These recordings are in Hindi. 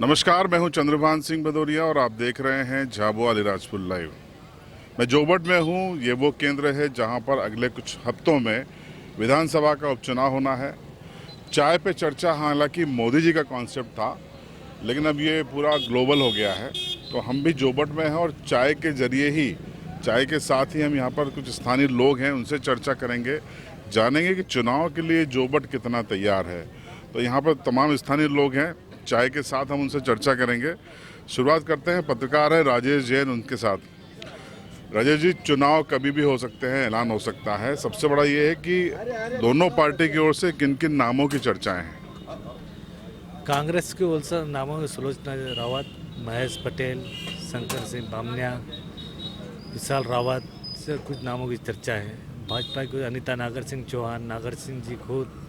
नमस्कार, मैं हूं चंद्रभान सिंह भदौरिया और आप देख रहे हैं झाबुआ अलीराजपुर लाइव। मैं जोबट में हूं। ये वो केंद्र है जहां पर अगले कुछ हफ्तों में विधानसभा का उपचुनाव होना है। चाय पे चर्चा हालांकि मोदी जी का कॉन्सेप्ट था, लेकिन अब ये पूरा ग्लोबल हो गया है। तो हम भी जोबट में हैं और चाय के जरिए ही, चाय के साथ ही हम यहाँ पर कुछ स्थानीय लोग हैं, उनसे चर्चा करेंगे, जानेंगे कि चुनाव के लिए जोबट कितना तैयार है। तो यहाँ पर तमाम स्थानीय लोग हैं, चाय के साथ हम उनसे चर्चा करेंगे। शुरुआत करते हैं, पत्रकार है राजेश जैन, उनके साथ। राजेश जी, चुनाव कभी भी हो सकते हैं, ऐलान हो सकता है। सबसे बड़ा ये है कि दोनों पार्टी की ओर से किन किन नामों की चर्चाएं हैं? कांग्रेस की ओर से नामों में सुलोचना रावत, महेश पटेल, शंकर सिंह बामनिया, विशाल रावत से कुछ नामों की चर्चा है। भाजपा की अनीता नागर सिंह चौहान, नागर सिंह जी खुद,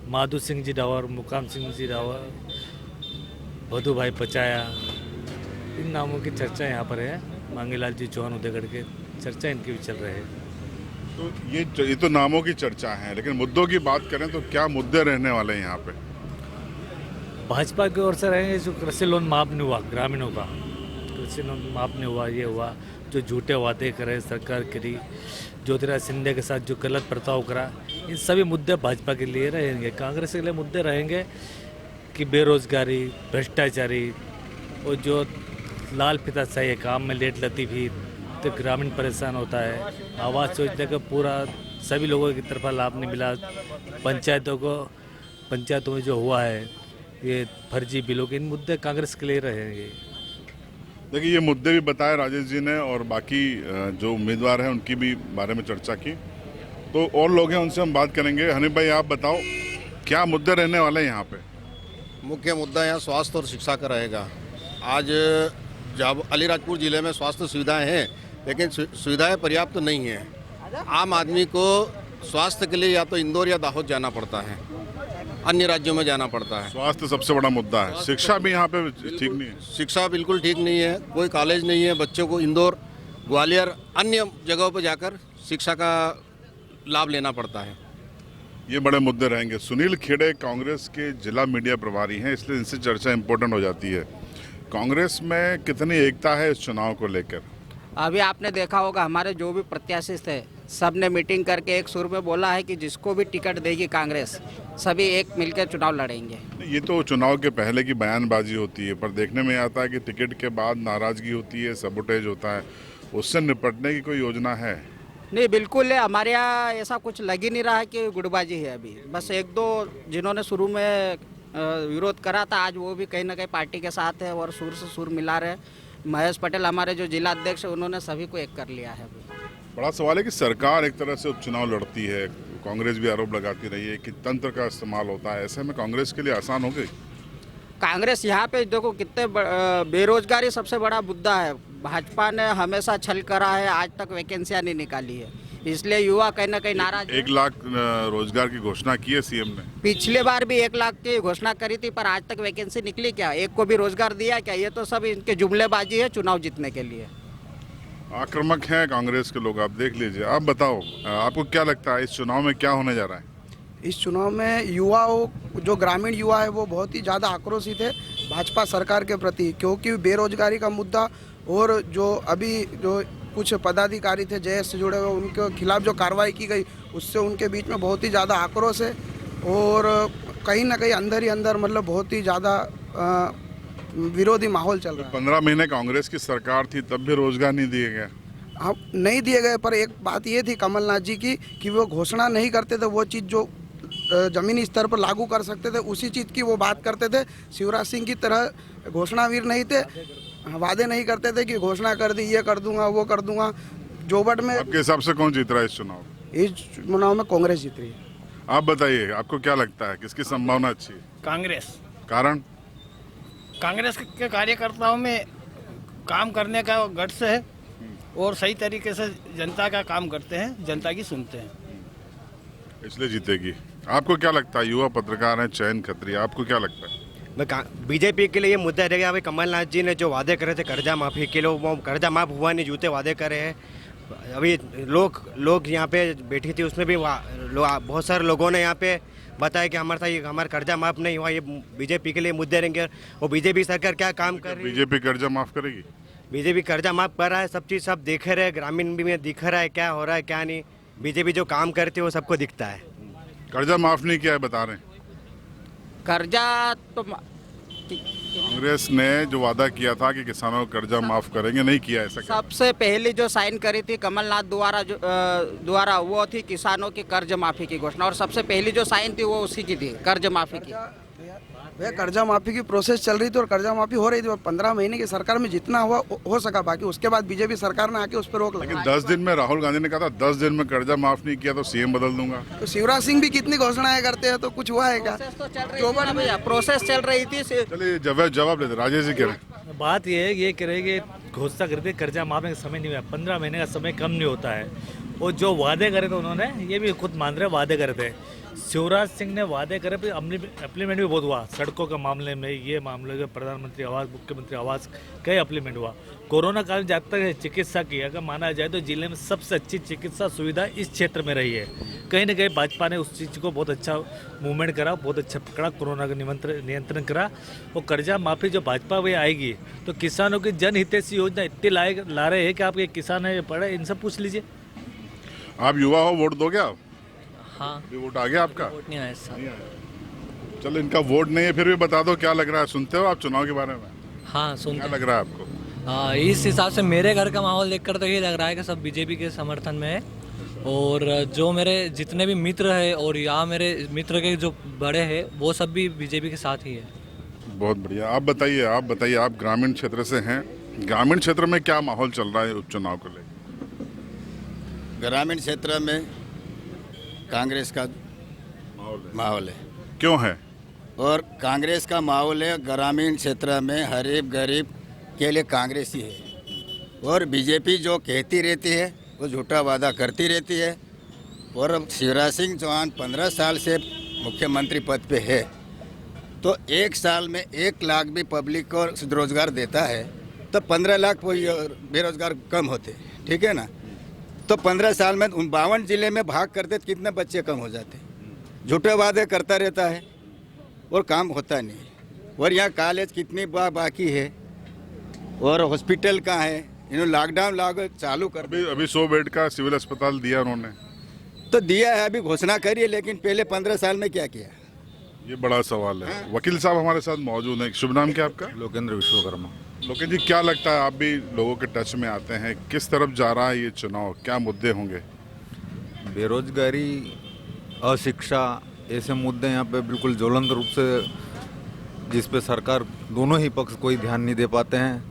माधु सिंह जी डावर, मुकाम सिंह जी डावर, भदू भाई पचाया, इन नामों की चर्चा यहाँ पर है। मांगीलाल जी चौहान उदयगढ़ के चर्चा इनकी भी चल रही है। तो ये तो नामों की चर्चा है, लेकिन मुद्दों की बात करें तो क्या मुद्दे रहने वाले हैं यहाँ पे? भाजपा की ओर से रहेंगे जो कृषि लोन माफ नहीं हुआ, ग्रामीणों का कृषि लोन माफ नहीं हुआ, ये हुआ जो झूठे वादे करे सरकार करी, ज्योतिराज सिंधिया के साथ जो गलत बर्ताव करा, इन सभी मुद्दे भाजपा के लिए रहेंगे। कांग्रेस के लिए मुद्दे रहेंगे कि बेरोजगारी, भ्रष्टाचारी और जो लाल फिताशाही है, काम में लेट लतीफ़ी, तो ग्रामीण परेशान होता है। आवास योजना का पूरा सभी लोगों की तरफा लाभ नहीं मिला। पंचायतों में जो हुआ है ये फर्जी बिलों के, इन मुद्दे कांग्रेस के लिए रहेंगे। देखिए, ये मुद्दे भी बताए राजेश जी ने और बाकी जो उम्मीदवार हैं उनकी भी बारे में चर्चा की। तो और लोग हैं, उनसे हम बात करेंगे। हनीफ भाई, आप बताओ क्या मुद्दे रहने वाले हैं यहाँ पे? मुख्य मुद्दा यहाँ स्वास्थ्य और शिक्षा का रहेगा। आज जब अलीराजपुर ज़िले में स्वास्थ्य सुविधाएं हैं, लेकिन सुविधाएं पर्याप्त नहीं हैं। आम आदमी को स्वास्थ्य के लिए या तो इंदौर या दाहोद जाना पड़ता है, अन्य राज्यों में जाना पड़ता है। स्वास्थ्य सबसे बड़ा मुद्दा है। शिक्षा भी यहाँ पे ठीक नहीं है। शिक्षा बिल्कुल ठीक नहीं है, कोई कॉलेज नहीं है। बच्चों को इंदौर, ग्वालियर, अन्य जगहों पर जाकर शिक्षा का लाभ लेना पड़ता है। ये बड़े मुद्दे रहेंगे। सुनील खेड़े कांग्रेस के जिला मीडिया प्रभारी हैं, इसलिए इनसे चर्चा इम्पोर्टेंट हो जाती है। कांग्रेस में कितनी एकता है इस चुनाव को लेकर? अभी आपने देखा होगा हमारे जो भी प्रत्याशी थे सब ने मीटिंग करके एक सुर में बोला है कि जिसको भी टिकट देगी कांग्रेस, सभी एक मिलकर चुनाव लड़ेंगे। ये तो चुनाव के पहले की बयानबाजी होती है, पर देखने में आता है कि टिकट के बाद नाराजगी होती है, सबोटेज होता है। उससे निपटने की कोई योजना है? नहीं, बिल्कुल है। हमारे यहाँ ऐसा कुछ लग ही नहीं रहा है कि गुटबाजी है। अभी बस एक दो जिन्होंने शुरू में विरोध करा था, आज वो भी कहीं ना कहीं पार्टी के साथ है और सुर से सुर मिला रहे। महेश पटेल हमारे जो जिला अध्यक्ष है, उन्होंने सभी को एक कर लिया है। अभी बड़ा सवाल है कि सरकार एक तरह से उपचुनाव लड़ती है, कांग्रेस भी आरोप लगाती रही है कि तंत्र का इस्तेमाल होता है। ऐसे में कांग्रेस के लिए आसान हो गई? कांग्रेस यहाँ पे देखो कितने बेरोजगारी सबसे बड़ा मुद्दा है। भाजपा ने हमेशा छल करा है, आज तक वैकेंसियाँ नहीं निकाली है, इसलिए युवा कहीं ना कहीं नाराज है। 1 लाख रोजगार की घोषणा की है सीएम ने। पिछले बार भी 1 लाख की घोषणा करी थी, पर आज तक वैकेंसी निकली क्या? एक को भी रोजगार दिया क्या? ये तो सब इनके जुमलेबाजी है चुनाव जीतने के लिए। आक्रामक हैं कांग्रेस के लोग, आप देख लीजिए। आप बताओ, आपको क्या लगता है इस चुनाव में क्या होने जा रहा है? इस चुनाव में युवाओं, जो ग्रामीण युवा है वो बहुत ही ज़्यादा आक्रोशित है भाजपा सरकार के प्रति, क्योंकि बेरोजगारी का मुद्दा और जो अभी जो कुछ पदाधिकारी थे जेएस से जुड़े हुए, उनके खिलाफ जो कार्रवाई की गई, उससे उनके बीच में बहुत ही ज़्यादा आक्रोश है। और कहीं ना कहीं अंदर ही अंदर मतलब बहुत ही ज़्यादा विरोधी माहौल चल रहा है। 15 महीने कांग्रेस की सरकार थी, तब भी रोजगार नहीं दिए गए। हाँ, नहीं दिए गए, पर एक बात ये थी कमलनाथ जी की कि वो घोषणा नहीं करते थे, वो चीज़ जो ज़मीनी स्तर पर लागू कर सकते थे उसी चीज़ की वो बात करते थे। शिवराज सिंह की तरह घोषणावीर नहीं थे, वादे नहीं करते थे कि घोषणा कर दी, ये कर दूंगा, वो कर दूंगा। जोबट में आपके हिसाब से कौन जीत रहा है इस चुनाव? इस चुनाव में कांग्रेस जीत रही है। आप बताइए, आपको क्या लगता है किसकी संभावना अच्छी है? कांग्रेस। कारण? कांग्रेस के कार्यकर्ताओं में काम करने का गट्स है और सही तरीके से जनता का काम करते हैं, जनता की सुनते हैं, इसलिए जीतेगी। आपको क्या लगता है? युवा पत्रकार हैं चयन खत्री, आपको क्या लगता है? बीजेपी के लिए ये मुद्दा रहेगा। अभी कमलनाथ जी ने जो वादे करे थे कर्जा माफी के लिए, वो कर्जा माफ हुआ नहीं, झूठे वादे करे हैं। अभी लोग यहाँ पे बैठी थी, उसमें भी बहुत सारे लोगों ने यहाँ पे बताया कि हमारे साथ ये हमारा कर्जा माफ नहीं हुआ, ये बीजेपी के लिए मुद्दे रहेंगे। और बीजेपी सरकार क्या काम कर रही है? बीजेपी कर्जा माफ करेगी? बीजेपी कर्जा माफ कर रहा है, सब चीज़ सब देख रहे हैं, ग्रामीण भी में दिख रहा है क्या हो रहा है क्या नहीं। बीजेपी जो काम करती है वो सबको दिखता है। कर्जा माफ नहीं किया है बता रहे हैं। कर्जा तो कांग्रेस ने जो वादा किया था कि किसानों का कर्जा माफ करेंगे, नहीं किया ऐसा क्या? सबसे पहली जो साइन करी थी कमलनाथ द्वारा वो थी किसानों की कर्ज माफी की घोषणा, और सबसे पहली जो साइन थी वो उसी की थी, कर्ज माफी की। भैया कर्जा माफी की प्रोसेस चल रही थी और कर्जा माफी हो रही थी। 15 महीने की सरकार में जितना हुआ हो सका, बाकी उसके बाद बीजेपी सरकार ने आके उस पर रोक लेकिन लगा। 10 दिन में राहुल गांधी ने कहा था 10 दिन में कर्जा माफ नहीं किया तो सीएम बदल दूंगा। तो शिवराज सिंह भी कितनी घोषणाएं करते हैं, तो कुछ हुआ है क्या? प्रोसेस तो चल रही थी ना भैया, प्रोसेस चल रही थी। चलिए जवाब लेते राजेश जी कह रहे हैं। बात ये कह रहे हैं कि घोषणा करते कर्जा माफने का समय नहीं हुआ, 15 महीने का समय कम नहीं होता है। और जो वादे करे थे उन्होंने, ये भी खुद मान रहे वादे करे थे। शिवराज सिंह ने वादे करे पर अप्लीमेंट भी बहुत हुआ, सड़कों के मामले में, ये मामले में प्रधानमंत्री आवास, मुख्यमंत्री आवास कई अप्लीमेंट हुआ। कोरोना काल में जब तक चिकित्सा की अगर माना जाए तो जिले में सबसे अच्छी चिकित्सा सुविधा इस क्षेत्र में रही है। कहीं ना कहीं भाजपा ने उस चीज़ को बहुत अच्छा मूवमेंट करा, बहुत अच्छा पकड़ा, कोरोना का नियंत्रण करा। और कर्जा माफी जो भाजपा में आएगी तो किसानों की जनहितैषी योजना इतनी ला रहे हैं कि आप ये किसान है पढ़े, इनसे पूछ लीजिए। आप युवा हो, वोट दोगे आप? हाँ, अभी वोट आ गया आपका? वोट नहीं आया सर। चलो इनका वोट नहीं है, फिर भी बता दो क्या लग रहा है। सुनते हो आप चुनाव के बारे में? हाँ, सुनते क्या हैं। लग रहा है आपको? हाँ, इस हिसाब से मेरे घर का माहौल देखकर तो ये लग रहा है कि सब बीजेपी के समर्थन में है। और जो मेरे जितने भी मित्र हैं और यहाँ मेरे मित्र के जो बड़े हैं वो सब भी बीजेपी के साथ ही है। बहुत बढ़िया। आप बताइए आप ग्रामीण क्षेत्र से हैं, ग्रामीण क्षेत्र में क्या माहौल चल रहा है उपचुनाव को लेकर? ग्रामीण क्षेत्र में कांग्रेस का माहौल है। क्यों है? और कांग्रेस का माहौल है ग्रामीण क्षेत्र में, गरीब गरीब के लिए कांग्रेस ही है। और बीजेपी जो कहती रहती है वो झूठा वादा करती रहती है। और शिवराज सिंह चौहान 15 साल से मुख्यमंत्री पद पे है, तो 1 साल में 1 लाख भी पब्लिक को रोजगार देता है तो 15 लाख बेरोजगार कम होते, ठीक है ना। तो 15 साल में 52 जिले में भाग करते तो कितने बच्चे कम हो जाते। झूठे वादे करता रहता है और काम होता नहीं। और यहाँ कॉलेज कितनी बाकी है और हॉस्पिटल कहाँ है। इन्होंने लॉकडाउन लागू चालू कर अभी 100 बेड का सिविल अस्पताल दिया उन्होंने, तो दिया है, अभी घोषणा करी है, लेकिन पहले 15 साल में क्या किया, ये बड़ा सवाल है। वकील साहब हमारे साथ मौजूद हैं। शुभ नाम क्या आपका? लोकेंद्र विश्वकर्मा। लोकेश जी, क्या लगता है, आप भी लोगों के टच में आते हैं, किस तरफ जा रहा है ये चुनाव, क्या मुद्दे होंगे? बेरोजगारी, अशिक्षा, ऐसे मुद्दे यहाँ पे बिल्कुल ज्वलंत रूप से, जिस पे सरकार दोनों ही पक्ष कोई ध्यान नहीं दे पाते हैं।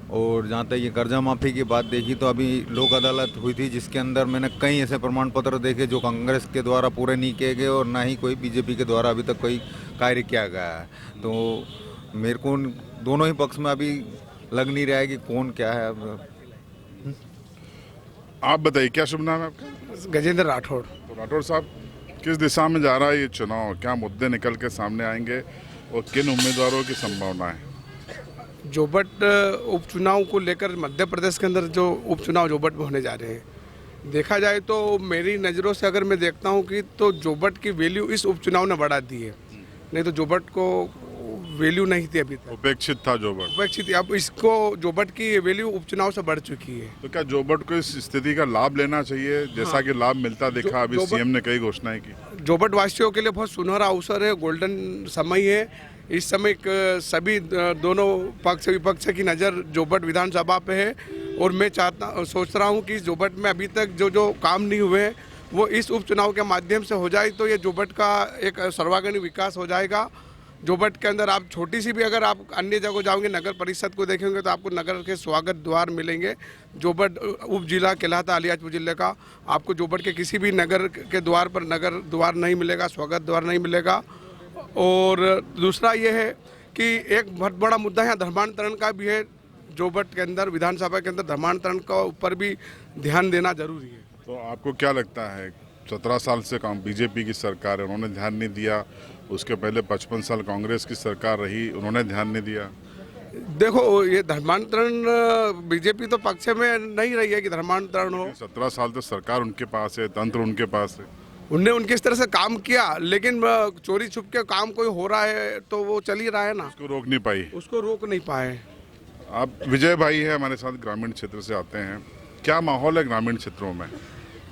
और जहाँ तक ये कर्जा माफ़ी की बात देखी तो अभी लोक अदालत हुई थी जिसके अंदर मैंने कई ऐसे प्रमाण पत्र देखे जो कांग्रेस के द्वारा पूरे नहीं किए गए और ना ही कोई बीजेपी के द्वारा अभी तक कोई कार्य किया गया है। तो मेरे को दोनों ही पक्ष में अभी लग नहीं रहा है कि कौन क्या है। आप बताइए, क्या शुभ नाम है आपका? गजेंद्र राठौड़। तो राठौड़ साहब, किस दिशा में जा रहा है ये चुनाव, क्या मुद्दे निकल के सामने आएंगे और किन उम्मीदवारों की संभावना है? जोबट उपचुनाव को लेकर मध्य प्रदेश के अंदर जो उपचुनाव जोबट में होने जा रहे हैं, देखा जाए तो मेरी नज़रों से अगर मैं देखता हूं कि तो जोबट की वैल्यू इस उपचुनाव ने बढ़ा दी है। नहीं तो जोबट को वैल्यू नहीं थी अभी तक, उपेक्षित था जोबट। उपेक्षित। अब इसको जोबट की वैल्यू उपचुनाव से बढ़ चुकी है। तो क्या जोबट को इस स्थिति का लाभ लेना चाहिए, जैसा कि लाभ मिलता दिखा? अभी सीएम ने कई घोषणाएं की। जोबट वासियों के लिए बहुत सुनहरा अवसर है, गोल्डन समय है। इस समय सभी दोनों पक्ष विपक्ष की नज़र जोबट विधानसभा पे है। और मैं सोच रहा हूँ कि जोबट में अभी तक जो काम नहीं हुए हैं वो इस उपचुनाव के माध्यम से हो जाए तो ये जोबट का एक सर्वांगीण विकास हो जाएगा। जोबट के अंदर आप छोटी सी भी अगर आप अन्य जगह जाओगे, नगर परिषद को देखेंगे तो आपको नगर के स्वागत द्वार मिलेंगे। जोबट उप जिला कहलाता अलीराजपुर जिले का, आपको जोबट के किसी भी नगर के द्वार पर नगर द्वार नहीं मिलेगा, स्वागत द्वार नहीं मिलेगा। और दूसरा ये है कि एक बहुत बड़ा मुद्दा यहाँ धर्मांतरण का भी है। जोबट के अंदर विधानसभा के अंदर धर्मांतरण का ऊपर भी ध्यान देना जरूरी है। तो आपको क्या लगता है, 17 साल से बीजेपी की सरकार है, उन्होंने ध्यान नहीं दिया? उसके पहले 55 साल कांग्रेस की सरकार रही, उन्होंने ध्यान नहीं दिया? देखो, ये धर्मांतरण बीजेपी तो पक्ष में नहीं रही है कि धर्मांतरण हो। 17 साल तो सरकार उनके पास है, तंत्र उनके पास है। उनने उनके इस तरह से काम किया, लेकिन चोरी छुप के काम कोई हो रहा है तो वो चल ही रहा है ना, उसको रोक नहीं पाई। उसको रोक नहीं पाए। आप विजय भाई है हमारे साथ, ग्रामीण क्षेत्र से आते हैं, क्या माहौल है ग्रामीण क्षेत्रों में?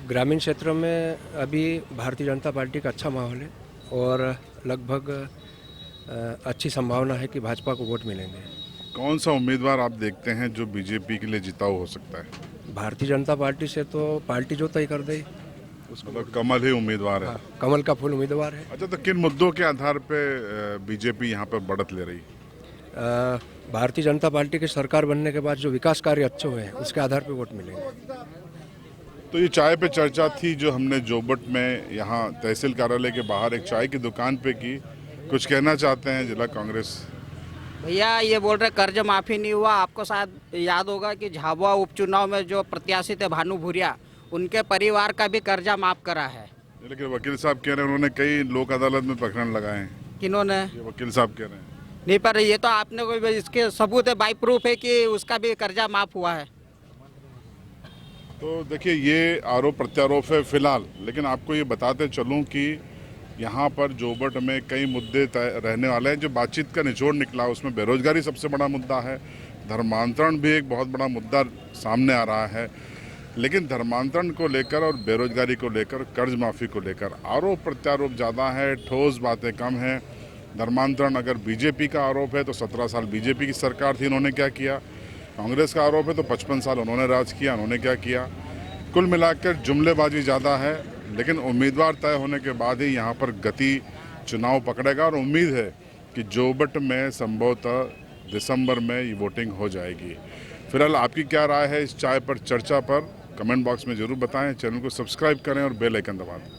ग्रामीण क्षेत्रों में अभी भारतीय जनता पार्टी का अच्छा माहौल है और लगभग अच्छी संभावना है कि भाजपा को वोट मिलेंगे। कौन सा उम्मीदवार आप देखते हैं जो बीजेपी के लिए जिताऊ हो सकता है? भारतीय जनता पार्टी से तो पार्टी जो तय कर दे उसको, मतलब कमल ही उम्मीदवार है। कमल का फुल उम्मीदवार है। अच्छा, तो किन मुद्दों के आधार पे बीजेपी यहाँ पर बढ़त ले रही? भारतीय जनता पार्टी की सरकार बनने के बाद जो विकास कार्य अच्छे हुए हैं उसके आधार पर वोट मिलेंगे। तो ये चाय पे चर्चा थी जो हमने जोबट में यहाँ तहसील कार्यालय के बाहर एक चाय की दुकान पे की। कुछ कहना चाहते हैं जिला कांग्रेस? भैया ये बोल रहे कर्ज माफ़ी नहीं हुआ। आपको शायद याद होगा कि झाबुआ उपचुनाव में जो प्रत्याशी थे भानु भूरिया, उनके परिवार का भी कर्जा माफ़ करा है। लेकिन वकील साहब कह रहे हैं उन्होंने कई लोक अदालत में प्रकरण लगाए हैं। किन्होंने? ये वकील साहब कह रहे हैं। नहीं, पर ये तो आपने कोई इसके सबूत है, बाई प्रूफ है कि उसका भी कर्जा माफ़ हुआ है। तो देखिए, ये आरोप प्रत्यारोप है फिलहाल, लेकिन आपको ये बताते चलूं कि यहाँ पर जोबट में कई मुद्दे रहने वाले हैं। जो बातचीत का निचोड़ निकला उसमें बेरोजगारी सबसे बड़ा मुद्दा है, धर्मांतरण भी एक बहुत बड़ा मुद्दा सामने आ रहा है। लेकिन धर्मांतरण को लेकर और बेरोजगारी को लेकर, कर्ज माफ़ी को लेकर आरोप प्रत्यारोप ज़्यादा है, ठोस बातें कम हैं। धर्मांतरण अगर बीजेपी का आरोप है तो 17 साल बीजेपी की सरकार थी, इन्होंने क्या किया? कांग्रेस का आरोप है तो 55 साल उन्होंने राज किया, उन्होंने क्या किया? कुल मिलाकर जुमलेबाजी ज़्यादा है, लेकिन उम्मीदवार तय होने के बाद ही यहाँ पर गति चुनाव पकड़ेगा। और उम्मीद है कि जोबट में संभवतः दिसंबर में ये वोटिंग हो जाएगी। फिलहाल आपकी क्या राय है इस चाय पर चर्चा पर? कमेंट बॉक्स में ज़रूर बताएं। चैनल को सब्सक्राइब करें और बेल आइकन दबा दें।